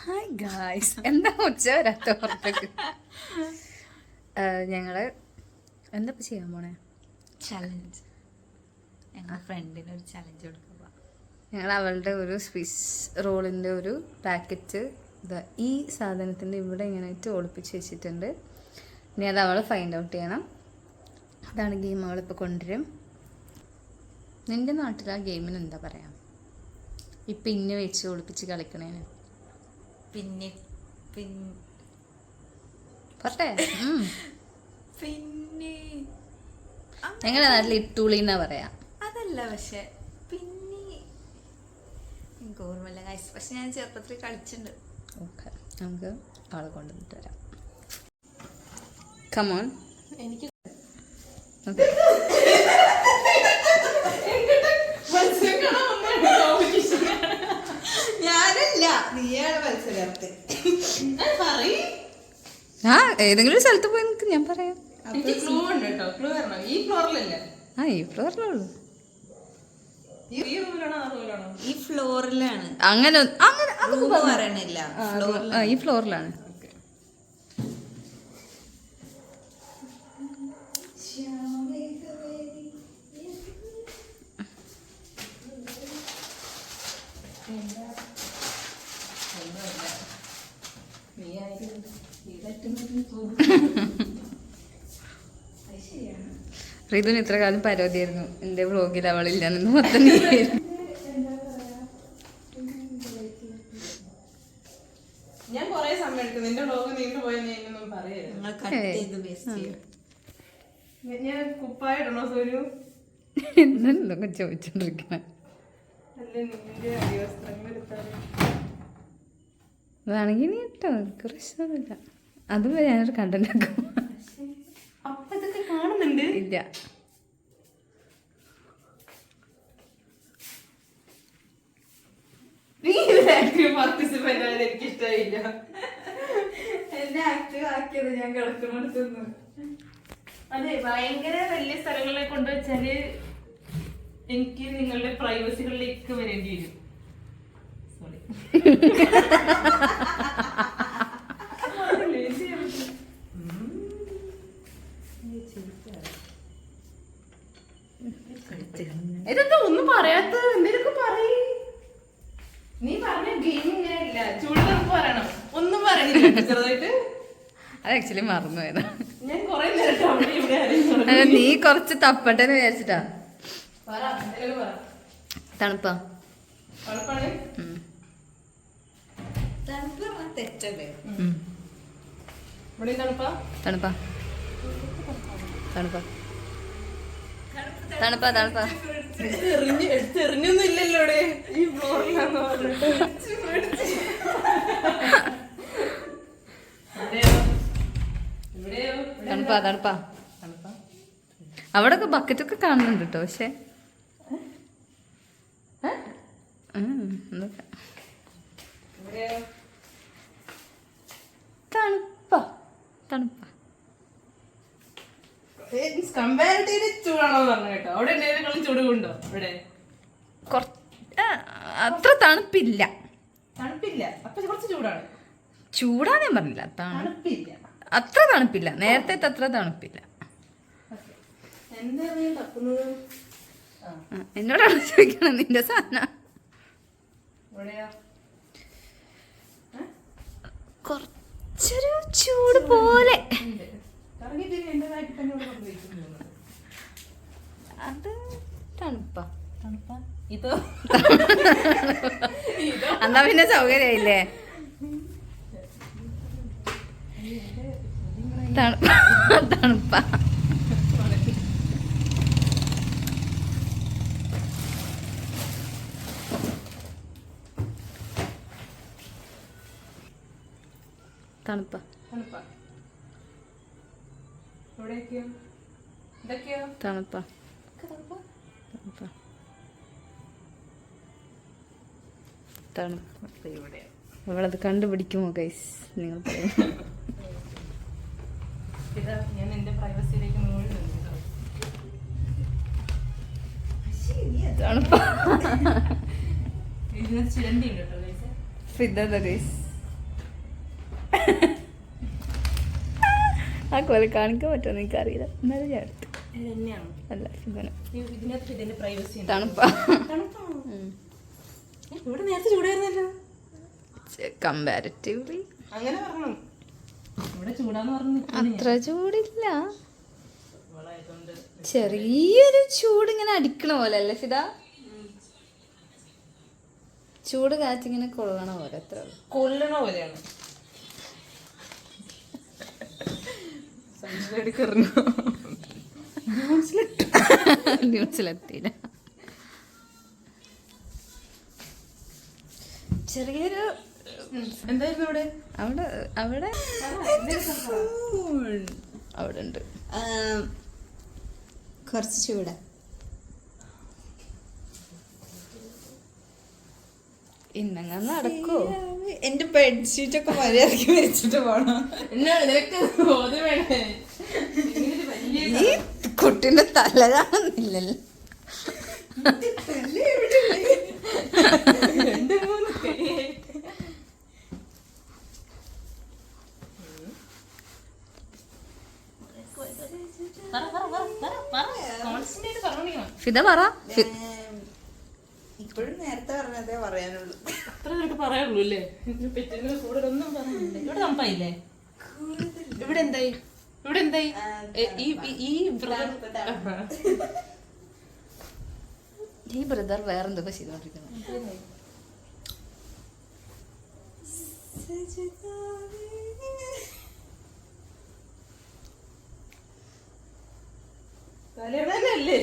Hi guys, എന്താ ഉച്ച വരാത്ത പുറത്തേക്ക്? ഞങ്ങള് എന്താ ചെയ്യാൻ പോണേ? ചലഞ്ച്. ഞങ്ങൾ ഫ്രണ്ടിന് ഒരു ചലഞ്ച് കൊടുക്കുക. ഞങ്ങൾ അവളുടെ ഒരു സ്വിസ് റോളിൻ്റെ ഒരു പാക്കറ്റ് ഈ സാധനത്തിൻ്റെ ഇവിടെ ഇങ്ങനെയായിട്ട് ഒളിപ്പിച്ച് വെച്ചിട്ടുണ്ട്. ഇനി അത് അവൾ ഫൈൻഡ് ഔട്ട് ചെയ്യണം. അതാണ് ഗെയിം. അവളിപ്പോൾ കൊണ്ടുവരും. നിൻ്റെ നാട്ടിൽ ആ ഗെയിമിന് എന്താ പറയാ? ഈ പിന്നെ വെച്ച് ഒളിപ്പിച്ച് കളിക്കണേന് പറട്ടെ. പിന്നെ ഞങ്ങളുടെ നാട്ടിൽ ഇട്ടൂളി എന്നാ പറയാ. അതല്ല, പക്ഷെ പിന്നെ എനിക്ക് ഓർമ്മയില്ല ഗൈസ്. പക്ഷെ ഞാൻ ചെറുപ്പത്തിൽ കളിച്ചിട്ടുണ്ട്. ഓക്കെ, നമുക്ക് ആളെ കൊണ്ടുവന്നിട്ട് വരാം. കമോൺ. എനിക്ക് ഞാനല്ല, നീയാണ് മത്സരാർത്ഥി. ആ ഏതെങ്കിലും ഒരു സ്ഥലത്ത് പോയി നിൽക്ക്, ഞാൻ പറയാം. ഈ ഫ്ലോറിലുള്ളൂ. ഈ ഫ്ലോറിലാണ്. അങ്ങനെ പറയണില്ല, ഈ ഫ്ലോറിലാണ്. റിതുന് ഇത്ര കാലം പരാതിയായിരുന്നു, എന്റെ വ്ളോഗിൽ അവളില്ല നിന്ന് മൊത്തം ഞാൻ കൊറേ സമയം എടുക്കും നിന്റെ വ്ളോഗ് നീണ്ടു പോയെന്ന് ഞാനൊന്നും പറയരുത്. ഞാൻ കുപ്പായിടണോ സോനു? എന്തൊക്കെ ചോദിച്ചോണ്ടിരിക്കണ. അല്ല നിന്റെ അടിവസ്ത്രങ്ങൾ എടുത്താലും അതാണെങ്കിൽ നീ കേട്ടോ, പ്രശ്നമൊന്നുമില്ല. അതും ഞാനൊരു കണ്ടന്റ് ആക്കും. അപ്പൊ ഇതൊക്കെ കാണുന്നുണ്ട്. ഇല്ല, നീ ആക്റ്റീവ് പാർട്ടിസിപ്പന്റ് ആയത് എനിക്ക് ഇഷ്ടമായില്ല. എന്നെ ആക്റ്റീവ് ആക്കിയത് ഞാൻ കിടക്കുന്നിടത്തുനിന്ന്. അതെ, ഭയങ്കര വലിയ സ്ഥലങ്ങളിൽ കൊണ്ടുവച്ചാല് എനിക്ക് നിങ്ങളുടെ പ്രൈവസികളിലേക്ക് വരേണ്ടി വരും. സോറി. ഇതെന്താ ഒന്നും പറയാത്തത്? എന്തെങ്കിലും പറയ്. നീ പറഞ്ഞ ഗെയിം ഇങ്ങനെ ഇല്ല. ചൂട് നമുക്ക് പറയണം. ഒന്നും പറയണില്ല ചെറുതായിട്ട്. അത് ആക്ച്വലി മറന്നുപോയതാ. ഞാൻ കൊറേ നേരം അവിടെ ഇവിടെ അല്ല, നീ കുറച്ച് തപ്പട്ടെന്ന് വിചാരിച്ചിട്ടാ. പറ, എന്തെങ്കിലും പറ. തണുപ്പാ? തണുപ്പാണ്. തണുപ്പ് തെറ്റല്ലേ? ഇവിടെ തണുപ്പാ? തണുപ്പാ തണുപ്പാ തണുപ്പാ തണുപ്പാ. ചെറിഞ്ഞൊന്നും ഇല്ലല്ലോ ഇവിടെ. ഈ ഫ്ലോറിലാന്ന് പറഞ്ഞിട്ട് തണുപ്പാ തണുപ്പാ തണുപ്പാ. അവിടൊക്കെ ബക്കറ്റൊക്കെ കാണുന്നുണ്ട് കേട്ടോ, പക്ഷെ എന്തൊക്കെ തണുപ്പാ തണുപ്പാ. കമ്പാരിറ്റീവ്ലി ചൂടാണോ പറഞ്ഞു കേട്ടോ. അവിടെ എന്തെങ്കിലും ചൂട് കൊണ്ടോ? ഇവിടെ അത്ര തണുപ്പില്ല. തണുപ്പില്ല, അപ്പൊ കുറച്ച് ചൂടാണ്. ചൂടാന്ന് ഞാൻ പറഞ്ഞില്ല, തണുപ്പില്ല, അത്ര തണുപ്പില്ല. നേരത്തെ അത്ര തണുപ്പില്ല. എന്താ നീ തപ്പുന്നത്? എന്നോടാണ് ചോദിക്കണം നിന്റെ സാധനം. കുറച്ചൊരു ചൂട് പോലെ. അത് തണുപ്പാ. തണുപ്പാ. ഇതോ? എന്നാ പിന്നെ സൗകര്യമായില്ലേ? തണുപ്പാ തണുപ്പാ. തണുപ്പാ തണുപ്പാ. എവിടെയൊക്കെയോ ഇതൊക്കെയോ തണുപ്പാ തണുപ്പാ. തണുപ്പാ തണുപ്പ്. ഇവിടെ അവളത് കണ്ടുപിടിക്കുമോ ഗൈസ്? നിങ്ങൾ ഇതാ ഞാൻ എന്റെ പ്രൈവസിയിലേക്ക് മുകളിൽ തണുപ്പാ. ചിരണ്ടി ഉണ്ട് കേട്ടോ. ഫിദ ഗൈസ്. ആ കൊല കാണിക്കാൻ പറ്റുമെന്ന് എനിക്കറിയില്ല, എന്നാലും ഞാൻ എടുത്തു. തന്നെയാണ് അല്ല ഇങ്ങനെ ഇതിനകത്ത് ഇതിന്റെ പ്രൈവസി തണുപ്പാ. ഇവിടെ നേരത്തെ ചൂടായിരുന്നല്ലോ. കമ്പാരിറ്റീവ്ലി അങ്ങനെ പറഞ്ഞു. ഇവിടെ ചൂടാന്ന് പറഞ്ഞു. അത്ര ചൂടില്ല, ചെറിയൊരു ചൂട് ഇങ്ങനെ അടിക്കണ പോലെ അല്ലേ ഫിദ? ചൂട് കാറ്റിങ്ങനെ കൊള്ളണ പോലെ, അത്ര കൊല്ലണ പോലെയാണ്. ന്യൂസിലെത്തിയില്ല. ചെറിയൊരു എന്തായിരുന്നു ഇവിടെ? അവിടെ അവിടെ അവിടെ ഉണ്ട് കുറച്ച് ചൂടാ. ഇന്നങ്ങ നടക്കോ? എന്റെ ബെഡ്ഷീറ്റ് ഒക്കെ മര്യാദക്ക് വിരിച്ചിട്ട് പോണം. ഈ കുട്ടിന്റെ തല കാണുന്നില്ലല്ലോ. ഫിദ പറ. ഇപ്പോഴും നേരത്തെ പറഞ്ഞതേ പറയാനുള്ളൂ. അത്ര നിനക്ക് പറയാനുള്ളൂ അല്ലേ? കൂടുതൽ ഒന്നും പറയാനില്ല. ഇവിടെ തണുപ്പായില്ലേ? ഇവിടെ എന്തായി? ഇവിടെ എന്തായി? ഈ ബ്രദർ വേറെന്തൊക്കെ ചെയ്തോണ്ടിരിക്കണം. തലയിടാനല്ലേ?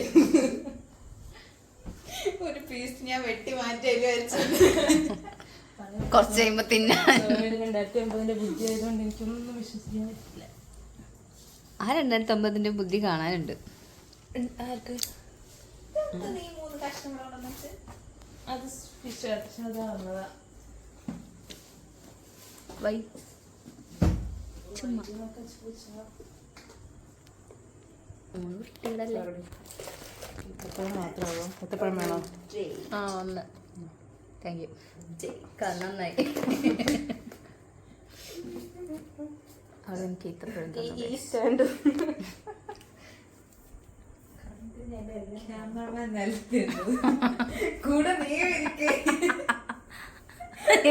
ഒരു പീസ് ഞാൻ വെട്ടി മാറ്റിയല്ലോ വെച്ചു. കുറച്ച് കഴിയുമ്പോ തിന്നാൻ. 2050 ബുദ്ധി ആയതുകൊണ്ട് എനിക്കൊന്നും വിശ്വസിക്കാൻ പറ്റില്ല. ആ 2050 ബുദ്ധി കാണാനുണ്ട്. ആർക്ക്? അത് വന്നതാ. വൈ ചുമ്മാ വൃത്തിയിടല്ലേ. മാത്രമാണോ? എത്രപ്പഴം വേണോ? ആ ഒന്ന്. Thank you. നന്നായി. അവിടെ എനിക്ക് ഇത്രപ്പഴം കൂടെ നീ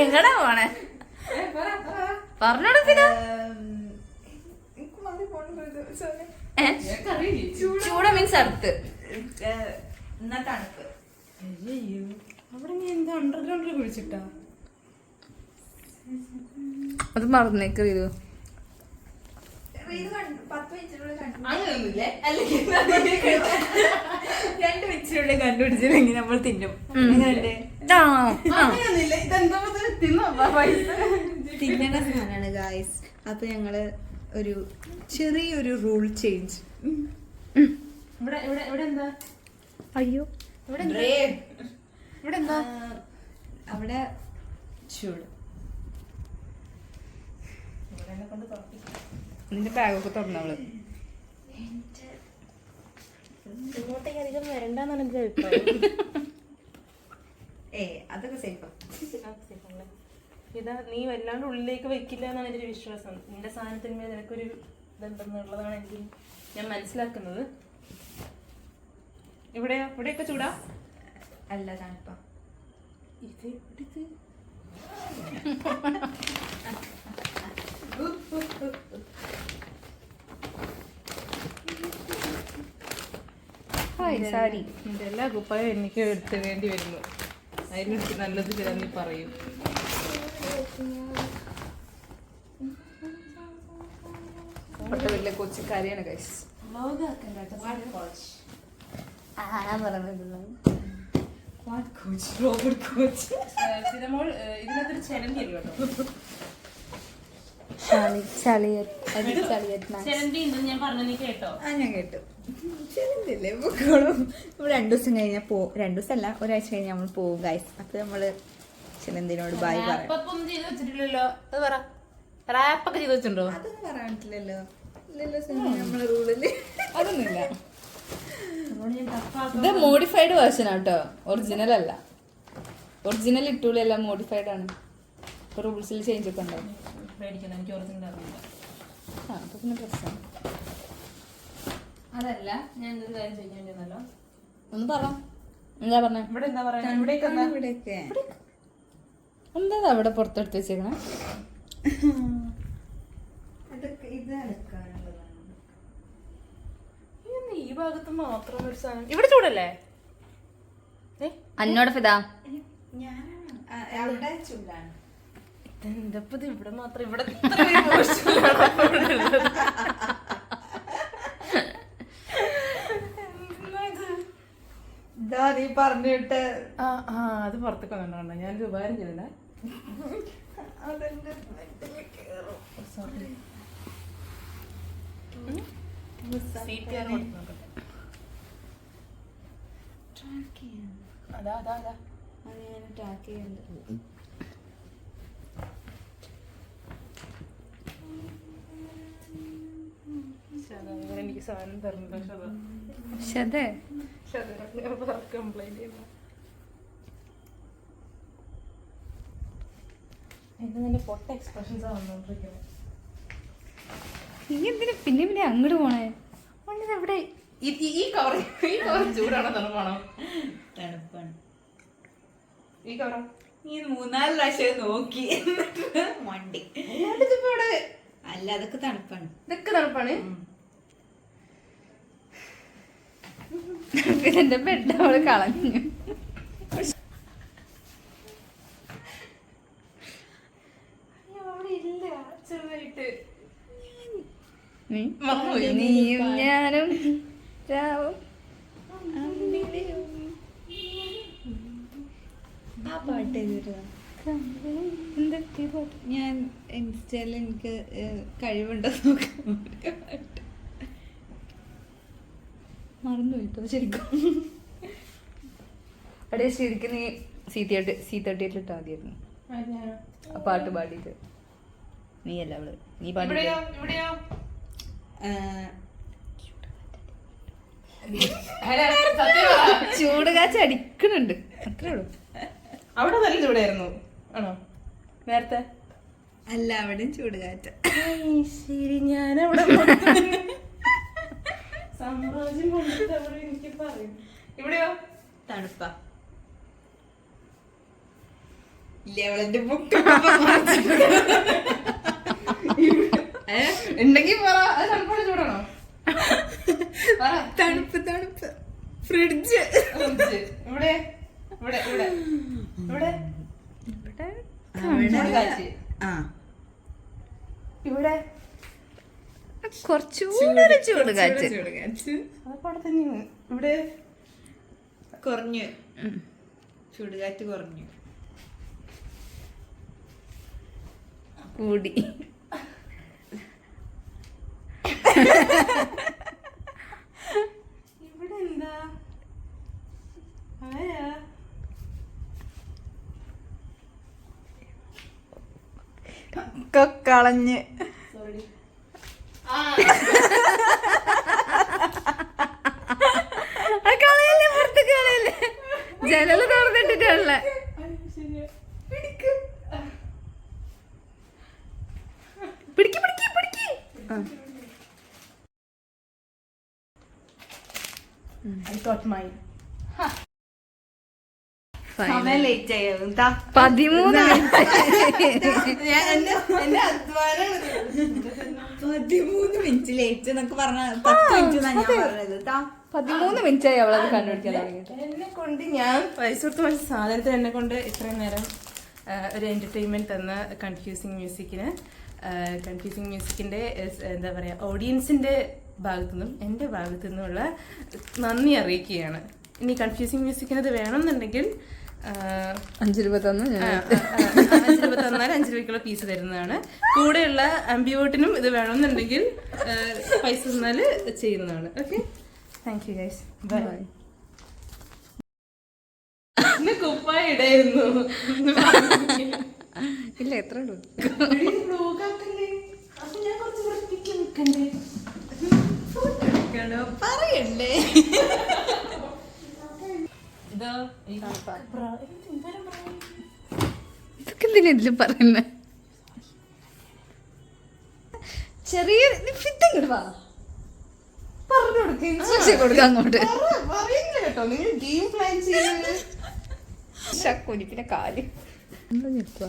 എങ്ങടാ പോണേ? പറഞ്ഞോടത്തില്ല. ചൂട മീൻസ് അടുത്ത് എന്നാ തണുപ്പ്. അവിടെ നീ എന്താ അണ്ടർഗ്രൗണ്ടിൽ കുഴിച്ചിട്ടാ? അത് മറന്നേക്കറിയോ? അങ്ങനെയൊന്നുമില്ലേ? 2 മിനിറ്റിനുള്ളിൽ കണ്ടുപിടിച്ചില്ലെങ്കിൽ നമ്മൾ തിന്നും. എങ്ങനെയുണ്ട്? തിന്നണ സാധനമാണ് ഗായ്സ്. അപ്പൊ ഞങ്ങള് ഒരു ചെറിയൊരു റൂൾ ചേഞ്ച്. ഇവിടെ ഇവിടെ ഇവിടെ എന്താ? അയ്യോ ഇവിടെ ഇവിടെ എന്താ? അവിടെ ചൂട്. നിന്റെ ബാഗൊക്കെ തുറന്നവള്. ഇങ്ങോട്ടേക്ക് അധികം വരണ്ടെന്നാണ് എന്റെ അഭിപ്രായം. അതൊക്കെ സേഫാ. ഇതാ നീ വല്ലാണ്ട് ഉള്ളിലേക്ക് വെക്കില്ല എന്നാണ് എൻ്റെ ഒരു വിശ്വാസം. നിന്റെ സാധനത്തിന്മേൽ നിനക്കൊരു ഇതുണ്ടെന്നുള്ളതാണ് എനിക്ക് ഞാൻ മനസ്സിലാക്കുന്നത്. ഇവിടെയൊക്കെ ചൂടാ? അല്ല തണുപ്പാ. ഇത് സാരി നിന്റെ എല്ലാ കുപ്പായും എനിക്ക് എടുത്ത് വേണ്ടി വരുന്നു. അതിനെടുത്ത് നല്ലത് ചില നീ പറയും. വലിയ കൊച്ചിക്കാരിയാണ് ഗൈസ്. ഇതിനകത്തൊരു ചിലന്തി കേട്ടോ. ചിലന്തി ഉണ്ടെന്ന് ഞാൻ പറഞ്ഞു, നീ കേട്ടോ? ഞാൻ കേട്ടു. ചെലന്തല്ലേ പൊക്കോളും. 2 ദിവസം കഴിഞ്ഞാൽ 2 ദിവസമല്ല, ഒരാഴ്ച കഴിഞ്ഞാൽ നമ്മൾ പോകും ഗൈസ്. അപ്പൊ നമ്മള് ചെലന്തിനോട് ബായ് പറയാം. ചെയ്ത് വെച്ചിട്ടില്ലല്ലോ, അത് പറ. റാപ്പൊക്കെ ചെയ്ത് വെച്ചിട്ടുണ്ടോ? അതൊന്നും പറയാൻ പറ്റില്ലല്ലോ. നമ്മളെ റൂളില് അതൊന്നുമില്ല. ഇത് മോഡിഫൈഡ് വേർഷൻ ആട്ടോ, ഒറിജിനൽ അല്ല. ഒറിജിനൽ ഇട്ടുള്ളി അല്ല, മോഡിഫൈഡ് ആണ്. റൂൾസിൽ ചേഞ്ച് ഒക്കെ ഉണ്ടോ? മേടിക്കണം, എനിക്ക് ഒറിജിനൽ അറിയില്ല. ആ അപ്പോൾ പിന്നെ പ്രശ്നം. അതല്ല, ഞാൻ എന്തൊരു കാര്യം ചോദിക്കാൻ വേണ്ടിയിരുന്നല്ലോ. ഒന്ന് പറ, എന്താ പറഞ്ഞ? ഇവിടെ എന്താ പറയാ, ഇവിടേക്ക് എന്താ? ഇവിടെയൊക്കെ എന്താ അവിടെ പുറത്തെടുത്ത് വെച്ചേക്കണേ? അതൊക്കെ ഇത് അലക്കാനുള്ളതാണ്. ഇതെന്താ ഈ ഭാഗത്ത് മാത്രം ഒരു സാധനം? ഇവിടെ ചൂടല്ലേ? അന്നോട് ഫിദാ ഞാനാണ് അവിടെ ചൂടാണ്. ഇതെന്താ ഇപ്പൊ ഇത് ഇവിടെ മാത്രം, ഇവിടെ ഇത്രയും മോശമാണ് അപ്പൊ ഇവിടെ ഉള്ളത്. എന്നാ ഇത്? ഇതാ നീ പറഞ്ഞിട്ട് ആ ആ അത് പുറത്തേക്ക് വന്നിട്ടുണ്ടോ? ഞാനൊരു ഉപകാരം ചെയ്തില്ല. അതെന്റെ സോറി. ട്രാക്ക് ചെയ്യാൻ അതാ അതാ അതാ അത് ഞാൻ ട്രാക്ക് ചെയ്യുന്നുണ്ട്. എനിക്ക് സാധനം തരുന്നുണ്ടോ? പക്ഷെ അതെ കംപ്ലൈന്റ് ചെയ്യുന്നു. ഇത് നിന്റെ പൊട്ട എക്സ്പ്രഷൻസാ വന്നോണ്ടിരിക്കുന്നത്. നീ എന്തിനാ പിന്നെ പിന്നെ അങ്ങോട്ട് പോണേ? എവിടെ ഈ കവർ ചൂടാണോ തണുപ്പാണോ? തണുപ്പാണ്. ഈ കവറ നീ 3-4 പ്രാവശ്യം നോക്കി എന്നിട്ട് മണ്ടി. അല്ല അതൊക്കെ തണുപ്പാണ്. ഇതൊക്കെ തണുപ്പാണ്. എന്റെ ബെഡ് അവള് കളഞ്ഞു. അവിടെ ഇല്ല ചെറുതായിട്ട്. നീയും ഞാനും രാവും ആ പാട്ട് ചെയ്തിരുന്നു. എന്തൊക്കെ പാട്ട്? ഞാൻ ഇൻസ്റ്റയിൽ എനിക്ക് കഴിവുണ്ടോ നോക്കാൻ മറന്നുപോയിട്ടോ ശരിക്കും. അവിടെ ശരിക്കും നീ C38 ഇട്ടാ മതിയായിരുന്നു ആ പാട്ട് പാടിയിട്ട്. നീയല്ല അവള്, നീ പാടി. ഇവിടെയോ ഇവിടെയോ ചൂട് കാച്ച് അടിക്കണുണ്ട്, അത്രേ ഉള്ളൂ. അവിടെ നല്ല ചൂടായിരുന്നു ആണോ നേരത്തെ? അല്ല അവിടെയും ചൂട് കാറ്റ്. ശരി, ഞാനവിടെ സാമ്രാജ്യം കൊണ്ടിട്ട് അവിടെ എനിക്ക് പറയും. ഇവിടെയോ തണുപ്പാ. ഇല്ല അവളെന്റെ ബുക്ക് ഉണ്ടെങ്കിൽ പറ. അത് തണുപ്പാണ് ചൂടാണോ? പറ. തണുപ്പ് തണുപ്പ്. ഫ്രിഡ്ജ്. ഇവിടെ ഇവിടെ ഇവിടെ ഇവിടെ ചൂട് കാറ്റ്. ആ ഇവിടെ കുറച്ചുകൂടെ ചൂട് കാച്ച്. ചൂട് കാറ്റ് അതൊക്കെ അവിടെ തന്നെയാണ്. ഇവിടെ കുറഞ്ഞു. ചൂട് കാറ്റ് കുറഞ്ഞു. കൂടി. ഇവിടെ എന്താ ആയാ? കളഞ്ഞ്. സോറി. കളയല്ലേ, പുറത്ത് കളയല്ലേ, ജനല് തുറന്നിട്ടിട്ടുള്ള. പിടിക്ക് പിടിക്ക് പിടിക്ക്. I got mine. സമയം ലേറ്റ് ആയിരുന്നു. 13 13 മിനിറ്റ് ലേറ്റ് എന്നൊക്കെ പറഞ്ഞ 10 മിനിറ്റ് ഞാൻ പറഞ്ഞത്. 13 മിനിറ്റായി അവളത് കണ്ടുപിടിക്കാൻ തുടങ്ങിയിട്ട്. എന്നെ കൊണ്ട് ഞാൻ പൈസ കൊടുത്ത് വാങ്ങിച്ച സാധനത്തിന് എന്നെ കൊണ്ട് ഇത്രയും നേരം ഒരു എൻ്റർടൈൻമെൻറ്റ് തന്ന കൺഫ്യൂസിങ് മ്യൂസിക്കിൻ്റെ എന്താ പറയുക, ഓഡിയൻസിൻ്റെ ഭാഗത്തു നിന്നും എൻ്റെ ഭാഗത്തു നിന്നുമുള്ള നന്ദി അറിയിക്കുകയാണ്. ഇനി കൺഫ്യൂസിങ് മ്യൂസിക്കിനത് വേണമെന്നുണ്ടെങ്കിൽ 5 രൂപ തന്നാൽ 5 രൂപയ്ക്കുള്ള പീസ് തരുന്നതാണ്. കൂടെയുള്ള അംബിയോട്ടിനും ഇത് വേണമെന്നുണ്ടെങ്കിൽ പൈസ തന്നാൽ ചെയ്യുന്നതാണ്. Okay, thank you guys, bye. കുപ്പായ ഇടായിരുന്നു. ഇല്ല, എത്ര ഉള്ളൂ. പറയണ്ടേ? ഇതോ ഇത് എന്തിനാ ഇതില് പറയുന്നത്? ചെറിയ പറഞ്ഞു കൊടുക്കുക, ഇൻസ്ട്രക്ഷൻ കൊടുക്കുക അങ്ങോട്ട്. കേട്ടോ നിങ്ങൾ ഗെയിം പ്ലാൻ ചെയ്യുന്നത്. കുരിപ്പിന്റെ കാല് എന്താ നിൽക്കുക